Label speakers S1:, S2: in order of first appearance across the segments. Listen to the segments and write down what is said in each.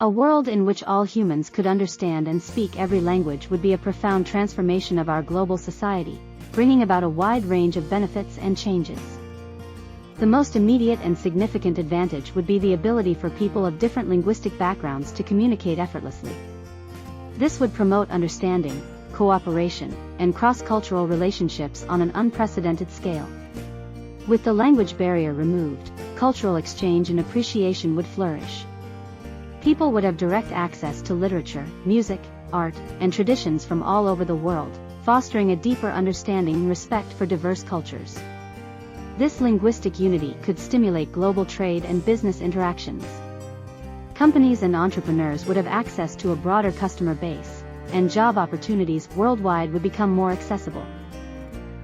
S1: A world in which all humans could understand and speak every language would be a profound transformation of our global society, bringing about a wide range of benefits and changes. The most immediate and significant advantage would be the ability for people of different linguistic backgrounds to communicate effortlessly. This would promote understanding, cooperation, and cross-cultural relationships on an unprecedented scale. With the language barrier removed, cultural exchange and appreciation would flourish. People would have direct access to literature, music, art, and traditions from all over the world, fostering a deeper understanding and respect for diverse cultures. This linguistic unity could stimulate global trade and business interactions. Companies and entrepreneurs would have access to a broader customer base, and job opportunities worldwide would become more accessible.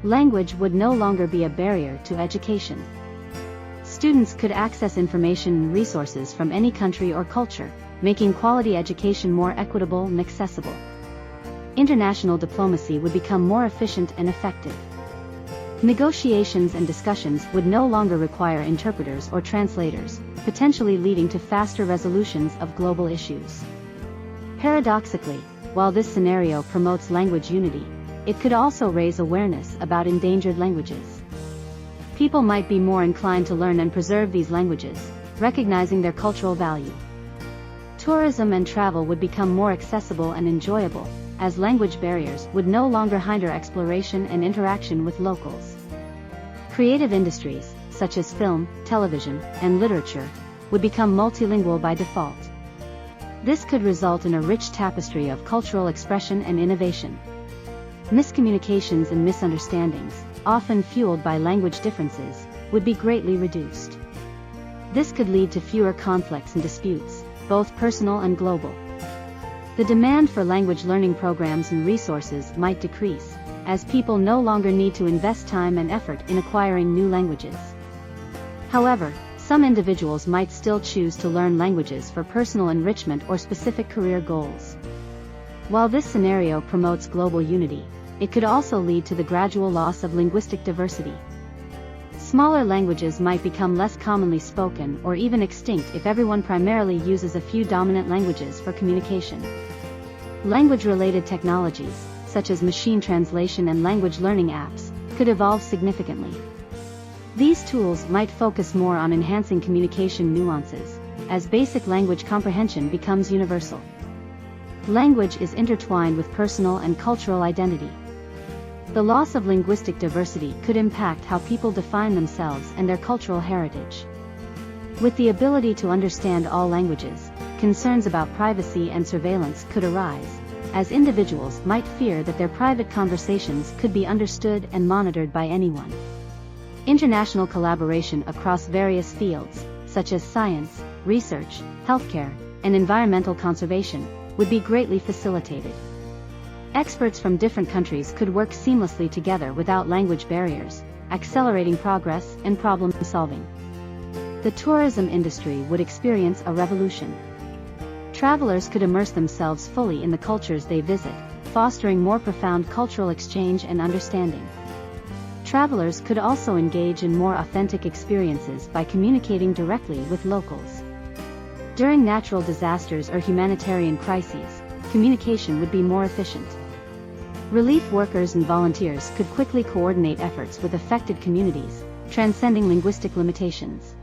S1: Language would no longer be a barrier to education. Students could access information and resources from any country or culture, making quality education more equitable and accessible. International diplomacy would become more efficient and effective. Negotiations and discussions would no longer require interpreters or translators, potentially leading to faster resolutions of global issues. Paradoxically, while this scenario promotes language unity, it could also raise awareness about endangered languages. People might be more inclined to learn and preserve these languages, recognizing their cultural value. Tourism and travel would become more accessible and enjoyable, as language barriers would no longer hinder exploration and interaction with locals. Creative industries, such as film, television, and literature, would become multilingual by default. This could result in a rich tapestry of cultural expression and innovation. Miscommunications and misunderstandings, often fueled by language differences, would be greatly reduced. This could lead to fewer conflicts and disputes, both personal and global. The demand for language learning programs and resources might decrease, as people no longer need to invest time and effort in acquiring new languages. However, some individuals might still choose to learn languages for personal enrichment or specific career goals. While this scenario promotes global unity, it could also lead to the gradual loss of linguistic diversity. Smaller languages might become less commonly spoken or even extinct if everyone primarily uses a few dominant languages for communication. Language-related technologies, such as machine translation and language learning apps, could evolve significantly. These tools might focus more on enhancing communication nuances, as basic language comprehension becomes universal. Language is intertwined with personal and cultural identity. The loss of linguistic diversity could impact how people define themselves and their cultural heritage. With the ability to understand all languages, concerns about privacy and surveillance could arise, as individuals might fear that their private conversations could be understood and monitored by anyone. International collaboration across various fields, such as science, research, healthcare, and environmental conservation, would be greatly facilitated. Experts from different countries could work seamlessly together without language barriers, accelerating progress and problem solving. The tourism industry would experience a revolution. Travelers could immerse themselves fully in the cultures they visit, fostering more profound cultural exchange and understanding. Travelers could also engage in more authentic experiences by communicating directly with locals. During natural disasters or humanitarian crises, communication would be more efficient. Relief workers and volunteers could quickly coordinate efforts with affected communities, transcending linguistic limitations.